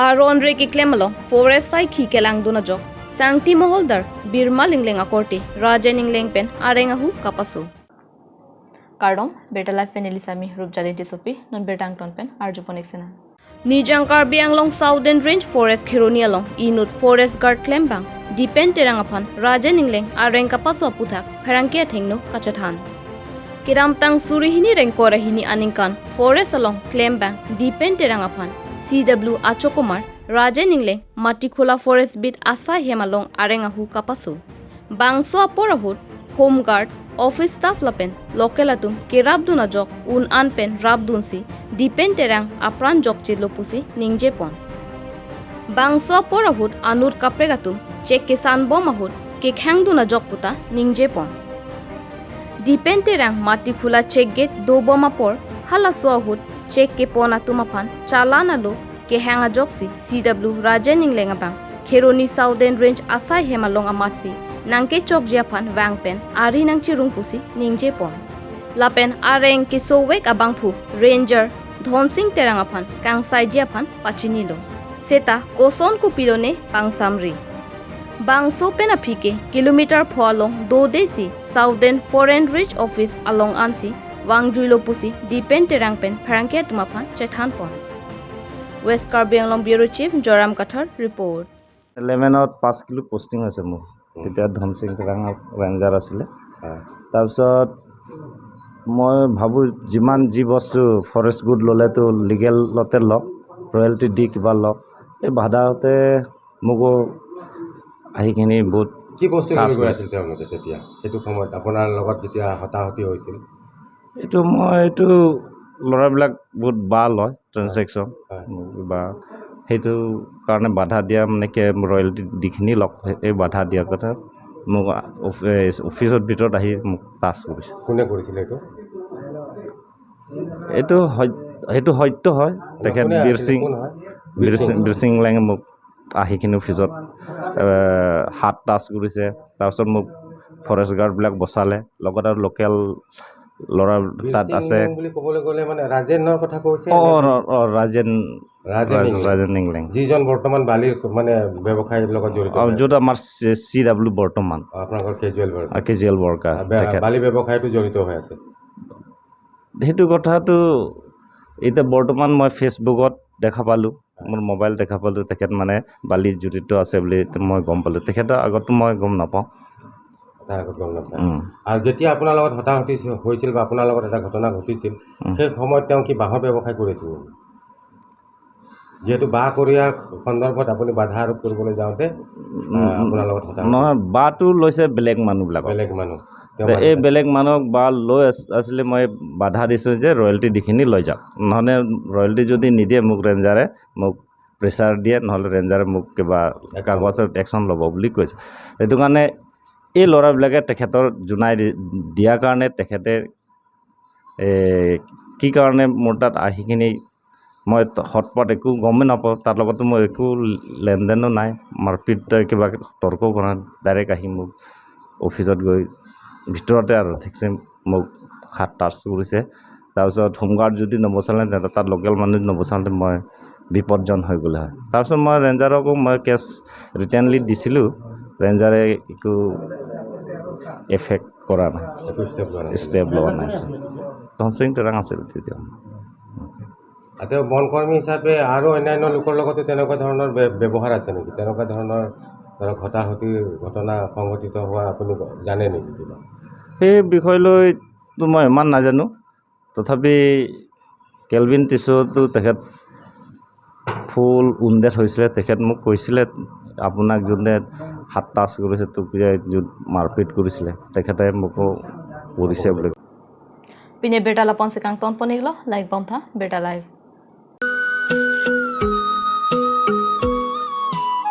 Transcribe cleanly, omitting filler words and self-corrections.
Aron re ki klemalo forest sai khi kelang duna jok sangti moholdar birma lingleng akorti Rajen Engleng pen areng kapaso kardom beta life pen elisami rupjali disopi non betang ton pen arjuponik sena Nijang karbi anglong southern range forest kheroni along inut forest guard klembang Dipen Terang aphan Rajen Engleng areng kapaso aphuthak pherangke athengno kachethan Kiram tang surihini rengkorahini aningkan forest along klembang Dipen Terang aphan CW Achokumar Rajen Engleng Matikula Forest Bit Asa Hemalong Arengahu Kapaso Bangso Aporahut Home Guard Office Staff Lapen Local Atum Kerabduna Jok Un Anpen Rabdunsi Dipen Terang Apran Jok Chidlopusi Ningjepon Bangso Aporahut Anur Kapregatum Chek Kisan Bomahut Kekhangduna Jok Puta Ningjepon Dipen Terang Matikula Check Gate Do Bomapor Halaswahut Check ke pona tumaphan chalana lo ke hanga joksi CW Rajen Engleng abang kheroni southern range asai hemalong amatsi nangke chok jiaphan wangpen ari nang chirung pusi ningje pon lapen areng ke sowek abang phu ranger dhonsing terang aphan kangsai jiaphan pachinilo seta koson kupilone pangsamri bangso pena phike kilometer pholong do desi southern foreign reach office along ansi Wangjuilo pusi Dipen Terang pen pherangke tumaphan chethan pon West Karbi Anglong Bureau Chief Joram Kathar report 11ত 5 kilo posting হৈছে মোৰ তেতিয়া Dhan Singh Terang ranger আছিলে তাৰপিছত মই ভাবো যিমান যি বস্তু ফৰেষ্ট গুড ললেতো লিগেলতে লক ৰয়েলটি দি কিবা লক এই বাধাতে মোক আহিখিনি বহুত কি বস্তু লৈ আছিল তেওঁলোকে তেতিয়া সেইটো সময়ত আপোনাৰ লগত যেতিয়া হতাহতি হৈছিল এইটো মই এইটো লৰাবিলাক বহুত বা লয় ট্ৰানজেকশ্যন বা সেইটো কাৰণে বাধা দিয়া মানে কি ৰয়েলটি দিখিনি লক এই বাধা দিয়াৰ কথা মোক অফিচৰ ভিতৰত আহি মোক টাচ কৰিছে কোনে কৰিছিল এইটো সত্য হয় তেখেত বীৰসিং লেঙে মোক আহিখিনি অফিচত হাত টাচ কৰিছে তাৰপিছত মোক ফৰেষ্ট গাৰ্ডবিলাক বচালে লগত আৰু লোকেল লৰা তাত আছে বুলি ক'বলৈ গ'লে মানে ৰাজেনৰ কথা কৈছে ৰাজেন ইংলেং যিজন বৰ্তমান বালিৰ মানে ব্যৱসায়ৰ লগত জড়িত য'ত আমাৰ CW বৰ্তমান আপোনালোকৰ কেজুৱেল ৱৰ্কাৰ বালি ব্যৱসায়টো জড়িত হৈ আছে সেইটো কথাটো এতিয়া বৰ্তমান মই ফেচবুকত দেখা পালোঁ মোৰ মোবাইল দেখা পালোঁ তেখেত মানে বালি জড়িত আছে বুলি মই গম পালোঁ তেখেতৰ আগতো মই গম নাপাওঁ তাৰ আগত গম নাপায় আৰু যেতিয়া আপোনাৰ লগত হতাহতি হৈছিল বা আপোনাৰ লগত এটা ঘটনা ঘটিছিল সেই সময়ত তেওঁ কি বাঁহৰ ব্যৱসায় কৰিছিল যেহেতু বাঁহ কৰীয়াৰ সন্দৰ্ভত আপুনি বাধা আৰোপ কৰিবলৈ যাওঁতে আপোনাৰ লগত নহয় বাঁহটো লৈছে বেলেগ মানুহ এই বেলেগ মানুহক বাঁহ লৈ আছিলে মই বাধা দিছোঁ যে ৰয়েলটি দিখিনি লৈ যাওক নহ'লে ৰয়েলটি যদি নিদিয়ে মোক ৰেঞ্জাৰে মোক প্ৰেছাৰ দিয়ে নহ'লে ৰেঞ্জাৰে মোক কিবা কাগজত একশ্যন ল'ব বুলি কৈছে সেইটো কাৰণে এই ল'ৰাবিলাকে তেখেতৰ জনাই দিয়াৰ কাৰণে তেখেতে কি কাৰণে মোৰ তাত আহিখিনি মই হটপট একো গমেই নাপাওঁ তাৰ লগতো মোৰ একো লেনদেনো নাই মাৰপিট কিবা তৰ্কও কৰা ডাইৰেক্ট আহি মোক অফিচত গৈ ভিতৰতে আৰু ঠিকছে মোক হাত টাচ কৰিছে তাৰপিছত হোমগাৰ্ড যদি নবচালে তাত লোকেল মানুহ নবচাওঁতে মই বিপদজন হৈ গ'লে হয় তাৰপিছত মই ৰেঞ্জাৰকো মই কেছ ৰিটাৰ্ণলি দিছিলোঁ ৰেঞ্জাৰে একো এফেক্ট কৰা নাই ষ্টেপ লোৱা নাই ধনসিং তেৰাং আছিল তেতিয়া তেওঁ বনকৰ্মী হিচাপে আৰু অন্যান্য লোকৰ লগতে তেনেকুৱা ধৰণৰ ব্যৱহাৰ আছে নেকি তেনেকুৱা ধৰণৰ ধৰক হতাহতিৰ ঘটনা সংঘটিত হোৱা আপুনি জানে নেকি কিবা সেই বিষয়লৈতো মই ইমান নাজানো তথাপি কেলভিন টিছুতো তেখেত ফুল উণ্ডেড হৈছিলে তেখেত মোক কৈছিলে আপোনাক যোনে হাত টাচ কৰিছে তোক য'ত মাৰপিট কৰিছিলে তেখেতে মোকো কৰিছে বুলি পিনে বেটা লাপন se kang ton poniglo like bomtha beta live